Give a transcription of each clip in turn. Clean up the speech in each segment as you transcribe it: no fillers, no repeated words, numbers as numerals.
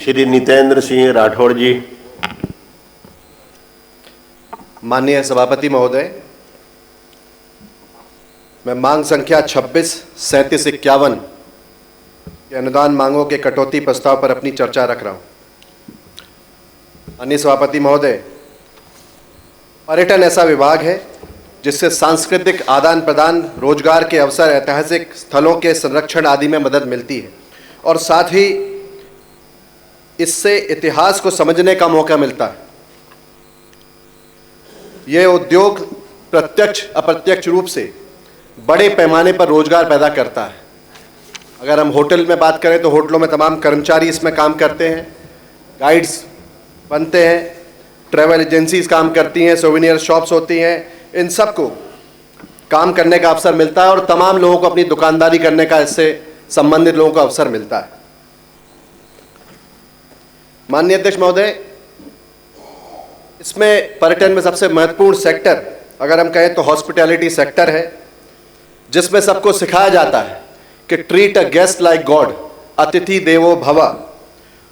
श्री नितेंद्र सिंह राठौड़ जी। माननीय सभापति महोदय, मैं मांग संख्या 26, 37, 51 के अनुदान मांगों के कटौती प्रस्ताव पर अपनी चर्चा रख रहा हूं। माननीय सभापति महोदय, पर्यटन ऐसा विभाग है जिससे सांस्कृतिक आदान प्रदान, रोजगार के अवसर, ऐतिहासिक स्थलों के संरक्षण आदि में मदद मिलती है और साथ ही इससे इतिहास को समझने का मौका मिलता है। यह उद्योग प्रत्यक्ष अप्रत्यक्ष रूप से बड़े पैमाने पर रोजगार पैदा करता है। अगर हम होटल में बात करें तो होटलों में तमाम कर्मचारी इसमें काम करते हैं, गाइड्स बनते हैं, ट्रैवल एजेंसीज काम करती हैं, सोवेनियर शॉप्स होती हैं, इन सब को काम करने का अवसर मिलता है और तमाम लोगों को अपनी दुकानदारी करने का, इससे संबंधित लोगों को अवसर मिलता है। माननीय अध्यक्ष महोदय, इसमें पर्यटन में सबसे महत्वपूर्ण सेक्टर अगर हम कहें तो हॉस्पिटैलिटी सेक्टर है, जिसमें सबको सिखाया जाता है कि treat a guest like God, अतिथि देवो भव,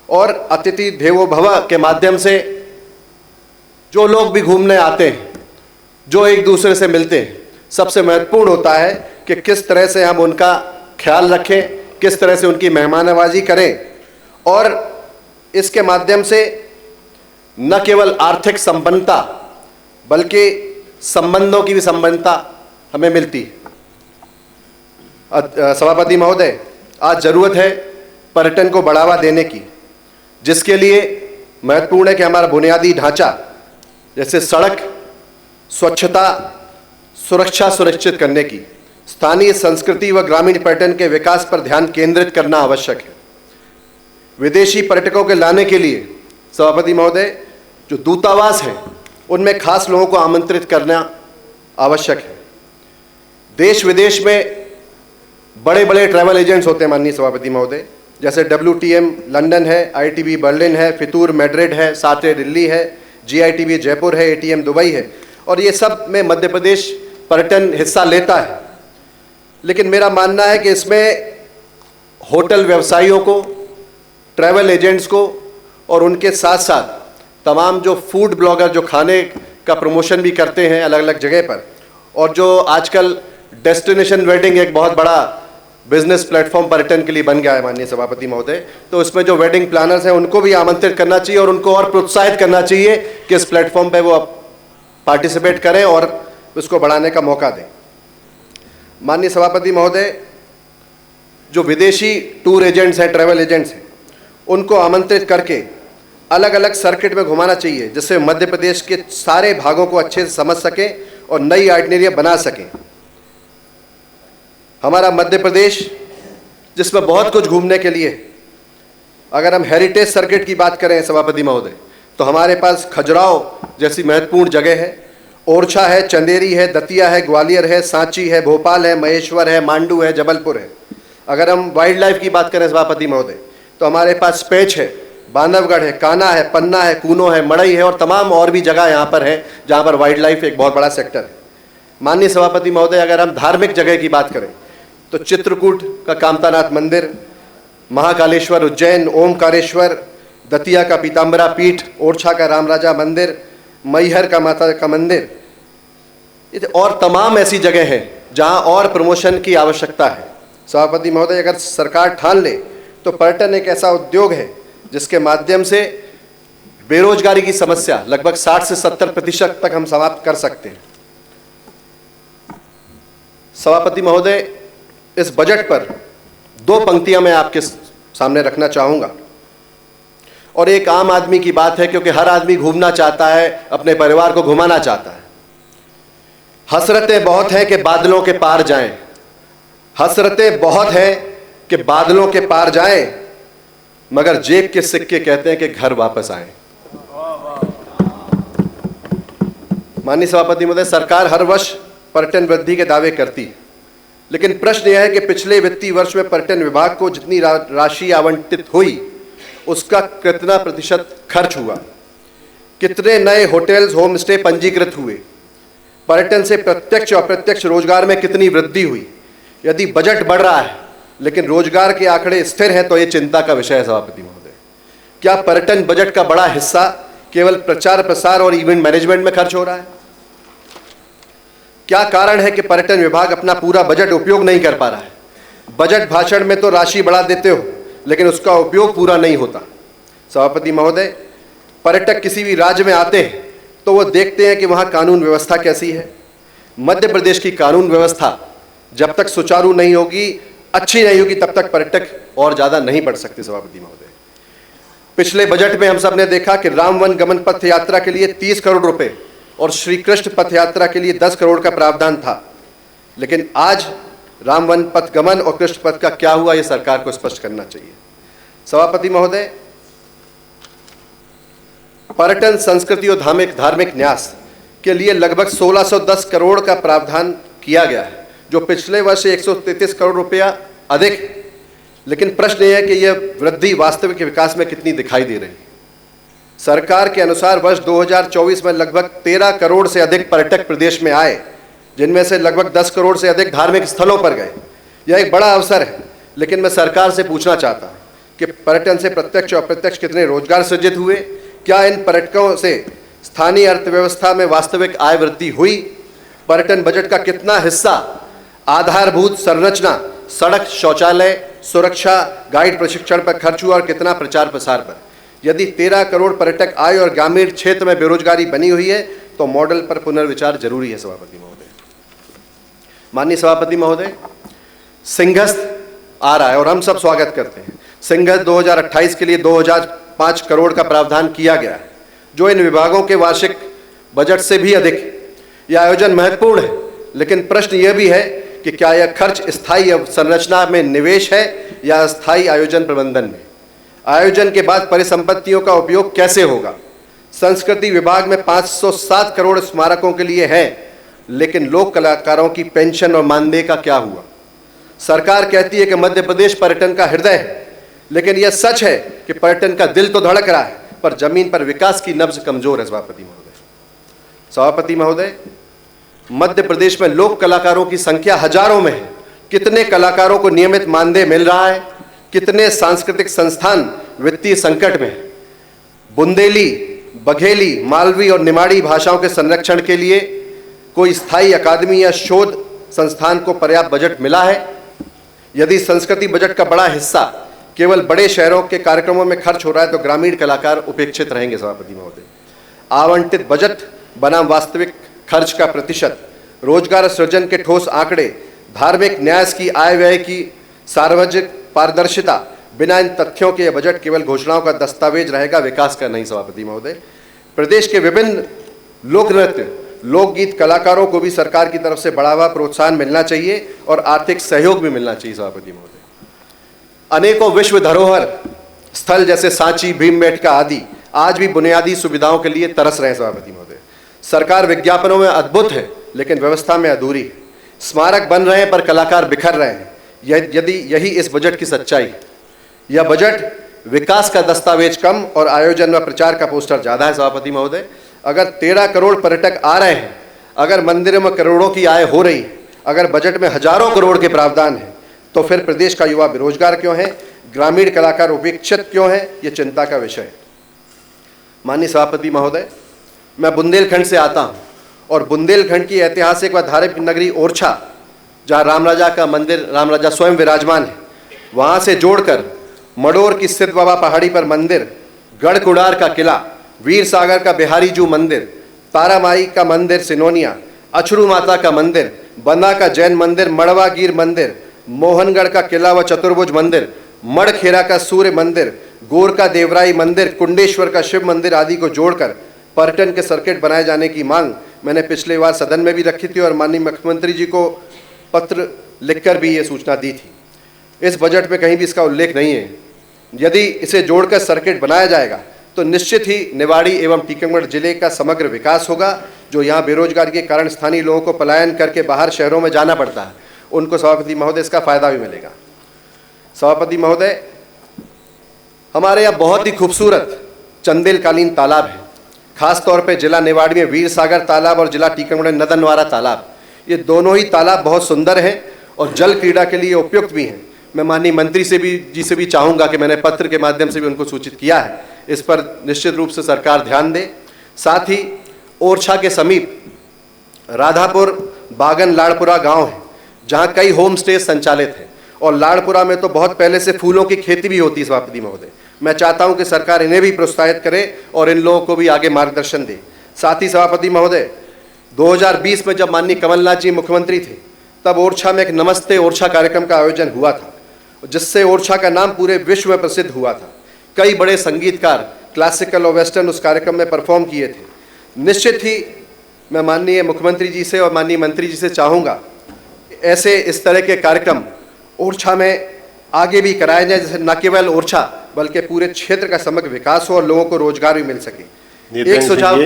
और अतिथि देवो भव के माध्यम से जो लोग भी घूमने आते हैं, जो एक दूसरे से मिलते हैं, सबसे महत्वपूर्ण होता है कि किस तरह से हम उनका ख्याल रखें, किस तरह से उनकी मेहमाननवाजी करें और इसके माध्यम से न केवल आर्थिक संपन्नता बल्कि संबंधों की भी संपन्नता हमें मिलती है। सभापति महोदय, आज जरूरत है पर्यटन को बढ़ावा देने की, जिसके लिए महत्वपूर्ण है कि हमारा बुनियादी ढांचा जैसे सड़क, स्वच्छता, सुरक्षा सुनिश्चित करने की, स्थानीय संस्कृति व ग्रामीण पर्यटन के विकास पर ध्यान केंद्रित करना आवश्यक है। विदेशी पर्यटकों के लाने के लिए सभापति महोदय जो दूतावास हैं उनमें खास लोगों को आमंत्रित करना आवश्यक है। देश विदेश में बड़े बड़े ट्रैवल एजेंट्स होते हैं माननीय सभापति महोदय, जैसे WTM लंदन है, ITB बर्लिन है, फितूर मैड्रिड है, साटे दिल्ली है, GITB जयपुर है, ATM दुबई है, और ये सब में मध्य प्रदेश पर्यटन हिस्सा लेता है। लेकिन मेरा मानना है कि इसमें होटल व्यवसायियों को, ट्रैवल एजेंट्स को और उनके साथ साथ तमाम जो फूड ब्लॉगर जो खाने का प्रमोशन भी करते हैं अलग अलग जगह पर, और जो आजकल डेस्टिनेशन वेडिंग एक बहुत बड़ा बिजनेस प्लेटफॉर्म पर्यटन के लिए बन गया है माननीय सभापति महोदय, तो इसमें जो वेडिंग प्लानर्स हैं उनको भी आमंत्रित करना चाहिए और उनको और प्रोत्साहित करना चाहिए कि इस प्लेटफॉर्म पे वो पार्टिसिपेट करें और उसको बढ़ाने का मौका दें। माननीय सभापति महोदय, जो विदेशी टूर एजेंट्स हैं, ट्रैवल एजेंट्स हैं, उनको आमंत्रित करके अलग अलग सर्किट में घुमाना चाहिए, जिससे मध्य प्रदेश के सारे भागों को अच्छे से समझ सकें और नई आइटिनरी बना सकें। हमारा मध्य प्रदेश जिसमें बहुत कुछ घूमने के लिए, अगर हम हेरिटेज सर्किट की बात करें सभापति महोदय, तो हमारे पास खजुराहो जैसी महत्वपूर्ण जगह है, ओरछा है, चंदेरी है, दतिया है, ग्वालियर है, सांची है, भोपाल है, महेश्वर है, मांडू है, जबलपुर है। अगर हम वाइल्ड लाइफ की बात करें सभापति महोदय, तो हमारे पास पेंच है, बांधवगढ़ है, कान्हा है, पन्ना है, कूनो है, मड़ई है और तमाम और भी जगह यहाँ पर है जहाँ पर वाइल्ड लाइफ एक बहुत बड़ा सेक्टर है। माननीय सभापति महोदय, अगर हम धार्मिक जगह की बात करें तो चित्रकूट का कामतानाथ मंदिर, महाकालेश्वर उज्जैन, ओमकारेश्वर, दतिया का पीताम्बरा पीठ, ओरछा का रामराजा मंदिर, मैहर का माता का मंदिर और तमाम ऐसी जगह हैं जहां और प्रमोशन की आवश्यकता है। सभापति महोदय, अगर सरकार ठान ले तो पर्यटन एक ऐसा उद्योग है जिसके माध्यम से बेरोजगारी की समस्या लगभग 60 से 70% तक हम समाप्त कर सकते हैं। सभापति महोदय, इस बजट पर 2 पंक्तियां मैं आपके सामने रखना चाहूंगा और एक आम आदमी की बात है, क्योंकि हर आदमी घूमना चाहता है, अपने परिवार को घुमाना चाहता है। हसरतें बहुत हैं कि बादलों के पार जाएं, हसरतें बहुत हैं कि बादलों के पार जाएं, मगर जेब के सिक्के कहते हैं कि घर वापस आएं। माननीय सभापति महोदय, सरकार हर वर्ष पर्यटन वृद्धि के दावे करती है, लेकिन प्रश्न यह है कि पिछले वित्तीय वर्ष में पर्यटन विभाग को जितनी राशि आवंटित हुई उसका कितना प्रतिशत खर्च हुआ, कितने नए होटल्स, होम स्टे पंजीकृत हुए, पर्यटन से प्रत्यक्ष और अप्रत्यक्ष रोजगार में कितनी वृद्धि हुई। यदि बजट बढ़ रहा है लेकिन रोजगार के आंकड़े स्थिर हैं तो ये चिंता का विषय है सभापति महोदय। क्या पर्यटन बजट का बड़ा हिस्सा केवल प्रचार प्रसार और इवेंट मैनेजमेंट में खर्च हो रहा है? क्या कारण है कि पर्यटन विभाग अपना पूरा बजट उपयोग नहीं कर पा रहा है? बजट भाषण में तो राशि बढ़ा देते हो, लेकिन उसका उपयोग पूरा नहीं होता। सभापति महोदय, पर्यटक किसी भी राज्य में आते हैं तो वो देखते हैं कि वहाँ कानून व्यवस्था कैसी है। मध्य प्रदेश की कानून व्यवस्था जब तक सुचारू नहीं होगी, अच्छी नहीं होगी, तब तक पर्यटक और ज़्यादा नहीं बढ़ सकते। सभापति महोदय, पिछले बजट में हम सब ने देखा कि राम वन गमन पथ यात्रा के लिए 30 करोड़ रुपए और श्री कृष्ण पथ यात्रा के लिए 10 करोड़ का प्रावधान था, लेकिन आज राम वन पथ गमन और कृष्ण पथ का क्या हुआ, ये सरकार को स्पष्ट करना चाहिए। सभापति महोदय, पर्यटन, संस्कृति और धार्मिक न्यास के लिए लगभग 1610 करोड़ का प्रावधान किया गया है, जो पिछले वर्ष 133 करोड़ रुपया अधिक है। लेकिन प्रश्न यह है कि यह वृद्धि वास्तविक विकास में कितनी दिखाई दे रही है। सरकार के अनुसार वर्ष 2024 में लगभग 13 करोड़ से अधिक पर्यटक प्रदेश में आए, जिनमें से लगभग 10 करोड़ से अधिक धार्मिक स्थलों पर गए। यह एक बड़ा अवसर है, लेकिन मैं सरकार से पूछना चाहता हूँ कि पर्यटन से प्रत्यक्ष और अप्रत्यक्ष कितने रोजगार सृजित हुए? क्या इन पर्यटकों से स्थानीय अर्थव्यवस्था में वास्तविक आय वृद्धि हुई? पर्यटन बजट का कितना हिस्सा आधारभूत संरचना, सड़क, शौचालय, सुरक्षा, गाइड प्रशिक्षण पर खर्च हुआ और कितना प्रचार प्रसार पर? यदि 13 करोड़ पर्यटक आए और ग्रामीण क्षेत्र में बेरोजगारी बनी हुई है, तो मॉडल पर पुनर्विचार जरूरी है। सभापति महोदय, माननीय सभापति महोदय, सिंहस्थ आ रहा है और हम सब स्वागत करते हैं। सिंहस्थ 2028 के लिए 2005 करोड़ का प्रावधान किया गया है, जो इन विभागों के वार्षिक बजट से भी अधिक है। यह आयोजन महत्वपूर्ण है, लेकिन प्रश्न यह भी है कि क्या यह खर्च स्थायी संरचना में निवेश है या अस्थायी आयोजन प्रबंधन में? आयोजन के बाद परिसंपत्तियों का उपयोग कैसे होगा? संस्कृति विभाग में 507 करोड़ स्मारकों के लिए है, लेकिन लोक कलाकारों की पेंशन और मानदेय का क्या हुआ? सरकार कहती है कि मध्य प्रदेश पर्यटन का हृदय है, लेकिन यह सच है कि पर्यटन का दिल तो धड़क रहा है, पर जमीन पर विकास की नब्ज कमजोर है। सभापति महोदय, मध्य प्रदेश में लोक कलाकारों की संख्या हजारों में है। कितने कलाकारों को नियमित मानदेय मिल रहा है? कितने सांस्कृतिक संस्थान वित्तीय संकट में है? बुंदेली, बघेली, मालवी और निमाड़ी भाषाओं के संरक्षण के लिए कोई स्थायी अकादमी या शोध संस्थान को पर्याप्त बजट मिला है? यदि संस्कृति बजट का बड़ा हिस्सा केवल बड़े शहरों के कार्यक्रमों में खर्च हो रहा है, तो ग्रामीण कलाकार उपेक्षित रहेंगे। सभापति महोदय, आवंटित बजट बनाम वास्तविक खर्च का प्रतिशत, रोजगार सृजन के ठोस आंकड़े, धार्मिक न्यास की आय व्यय की सार्वजनिक पारदर्शिता, बिना इन तथ्यों के यह बजट केवल घोषणाओं का दस्तावेज रहेगा, विकास का नहीं। सभापति महोदय, प्रदेश के विभिन्न लोक नृत्य, लोकगीत कलाकारों को भी सरकार की तरफ से बढ़ावा, प्रोत्साहन मिलना चाहिए और आर्थिक सहयोग भी मिलना चाहिए। सभापति महोदय, अनेकों विश्व धरोहर स्थल जैसे सांची, भीमबेटका आदि आज भी बुनियादी सुविधाओं के लिए तरस रहे हैं। सभापति महोदय, सरकार विज्ञापनों में अद्भुत है, लेकिन व्यवस्था में अधूरी है। स्मारक बन रहे हैं पर कलाकार बिखर रहे हैं। यदि यही इस बजट की सच्चाई है, यह बजट विकास का दस्तावेज कम और आयोजन व प्रचार का पोस्टर ज़्यादा है। सभापति महोदय, अगर 13 करोड़ पर्यटक आ रहे हैं, अगर मंदिरों में करोड़ों की आय हो रही है, अगर बजट में हजारों करोड़ के प्रावधान हैं, तो फिर प्रदेश का युवा बेरोजगार क्यों है? ग्रामीण कलाकार उपेक्षित क्यों है? ये चिंता का विषय है। माननीय सभापति महोदय, मैं बुंदेलखंड से आता हूँ और बुंदेलखंड की ऐतिहासिक व धार्मिक नगरी ओरछा, जहाँ राम राजा का मंदिर, राम राजा स्वयं विराजमान है, वहाँ से जोड़कर मडोर की सिद्ध बाबा पहाड़ी पर मंदिर, गढ़कुड़ार का किला, वीर सागर का बिहारी जू मंदिर, तारामाई का मंदिर सिनोनिया, अछरू माता का मंदिर, बंदा का जैन मंदिर, मड़वागीर मंदिर, मोहनगढ़ का किला व चतुर्भुज मंदिर, मड़खेरा का सूर्य मंदिर, गोर का देवराई मंदिर, कुंडेश्वर का शिव मंदिर आदि को जोड़कर पर्यटन के सर्किट बनाए जाने की मांग मैंने पिछले बार सदन में भी रखी थी और माननीय मुख्यमंत्री जी को पत्र लिखकर भी ये सूचना दी थी। इस बजट में कहीं भी इसका उल्लेख नहीं है। यदि इसे जोड़कर सर्किट बनाया जाएगा तो निश्चित ही निवाड़ी एवं टीकमगढ़ जिले का समग्र विकास होगा। जो यहाँ बेरोजगारी के कारण स्थानीय लोगों को पलायन करके बाहर शहरों में जाना पड़ता है, उनको सभापति महोदय इसका फायदा भी मिलेगा। सभापति महोदय, हमारे यहाँ बहुत ही खूबसूरत चंदेलकालीन तालाब है, खास तौर पे जिला निवाड़ी में वीर सागर तालाब और जिला टीकमगढ़ में नदनवारा तालाब। ये दोनों ही तालाब बहुत सुंदर हैं और जल क्रीड़ा के लिए उपयुक्त भी हैं। मैं माननीय मंत्री से भी चाहूँगा कि मैंने पत्र के माध्यम से भी उनको सूचित किया है इस पर निश्चित रूप से सरकार ध्यान दे। साथ ही ओरछा के समीप राधापुर बागन लाड़पुरा गांव है, जहां कई होम स्टे संचालित हैं, और लाड़पुरा में तो बहुत पहले से फूलों की खेती भी होती है सभापति महोदय। मैं चाहता हूं कि सरकार इन्हें भी प्रोत्साहित करे और इन लोगों को भी आगे मार्गदर्शन दे। साथ ही सभापति महोदय, 2020 में जब माननीय कमलनाथ जी मुख्यमंत्री थे, तब ओरछा में एक नमस्ते ओरछा कार्यक्रम का आयोजन हुआ था, जिससे ओरछा का नाम पूरे विश्व में प्रसिद्ध हुआ था। कई बड़े संगीतकार क्लासिकल और वेस्टर्न उस कार्यक्रम में परफॉर्म किए थे। निश्चित ही मैं माननीय मुख्यमंत्री जी से और माननीय मंत्री जी से चाहूँगा ऐसे इस तरह के कार्यक्रम ओरछा में आगे भी कराए जाए, जिससे न केवल ओरछा बल्कि पूरे क्षेत्र का समग्र विकास हो और लोगों को रोजगार भी मिल सके। एक सुझाव,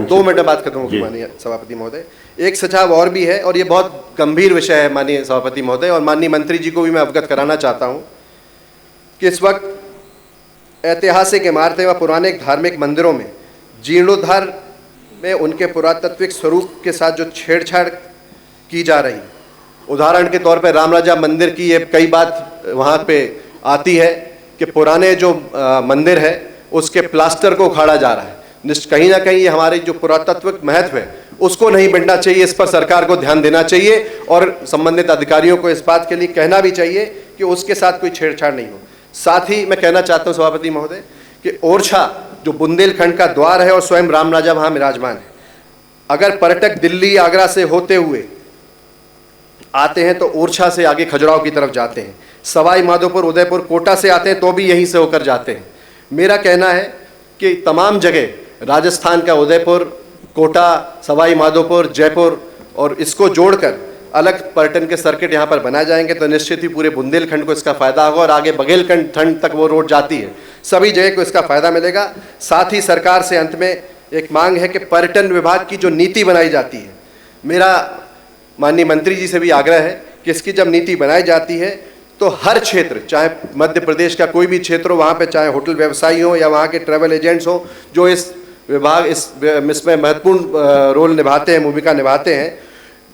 2 मिनट में बात खत्म होगी माननीय सभापति महोदय। एक सुझाव और भी है, और ये बहुत गंभीर विषय है माननीय सभापति महोदय, और माननीय मंत्री जी को भी मैं अवगत कराना चाहता हूँ कि इस वक्त ऐतिहासिक इमारतें व पुराने धार्मिक मंदिरों में जीर्णोद्धार में उनके पुरातात्विक स्वरूप के साथ जो छेड़छाड़ की जा रही, उदाहरण के तौर पर राम राजा मंदिर की ये कई बात वहाँ पे आती है कि पुराने जो मंदिर है उसके प्लास्टर को उखाड़ा जा रहा है। कहीं ना कहीं ये हमारे जो पुरातात्विक महत्व है उसको नहीं बढ़ना चाहिए। इस पर सरकार को ध्यान देना चाहिए और संबंधित अधिकारियों को इस बात के लिए कहना भी चाहिए कि उसके साथ कोई छेड़छाड़ नहीं हो। साथ ही मैं कहना चाहता हूँ सभापति महोदय कि ओरछा जो बुंदेलखंड का द्वार है और स्वयं राम राजा वहाँ विराजमान है, अगर पर्यटक दिल्ली आगरा से होते हुए आते हैं तो ओरछा से आगे खजुराहो की तरफ जाते हैं, सवाई माधोपुर उदयपुर कोटा से आते हैं तो भी यहीं से होकर जाते हैं। मेरा कहना है कि तमाम जगह राजस्थान का उदयपुर, कोटा, सवाई माधोपुर, जयपुर और इसको जोड़कर अलग पर्यटन के सर्किट यहाँ पर बनाए जाएंगे तो निश्चित ही पूरे बुंदेलखंड को इसका फ़ायदा होगा और आगे बघेलखंड तक वो रोड जाती है, सभी जगह को इसका फ़ायदा मिलेगा। साथ ही सरकार से अंत में एक मांग है कि पर्यटन विभाग की जो नीति बनाई जाती है, मेरा माननीय मंत्री जी से भी आग्रह है कि इसकी जब नीति बनाई जाती है तो हर क्षेत्र, चाहे मध्य प्रदेश का कोई भी क्षेत्र हो, वहाँ पे चाहे होटल व्यवसायी हो या वहाँ के ट्रैवल एजेंट्स हो जो इस विभाग इसमें महत्वपूर्ण रोल निभाते हैं, भूमिका निभाते हैं,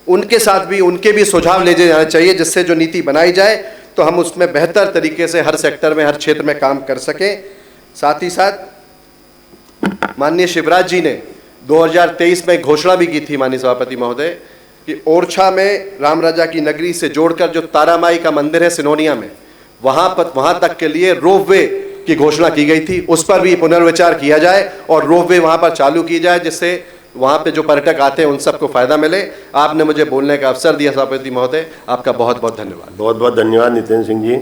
उनके साथ भी उनके भी सुझाव ले जाने चाहिए, जिससे जो नीति बनाई जाए तो हम उसमें बेहतर तरीके से हर सेक्टर में, हर क्षेत्र में काम कर सकें। साथ ही साथ माननीय शिवराज जी ने 2023 में घोषणा भी की थी माननीय सभापति महोदय कि ओरछा में राम राजा की नगरी से जोड़कर जो तारामाई का मंदिर है सिनोनिया में, वहाँ तक के लिए रोपवे की घोषणा की गई थी, उस पर भी पुनर्विचार किया जाए और रोपवे वहाँ पर चालू की जाए, जिससे वहाँ पे जो पर्यटक आते हैं उन सबको फ़ायदा मिले। आपने मुझे बोलने का अवसर दिया सभापति महोदय, आपका बहुत बहुत धन्यवाद। बहुत बहुत धन्यवाद नितिन सिंह जी।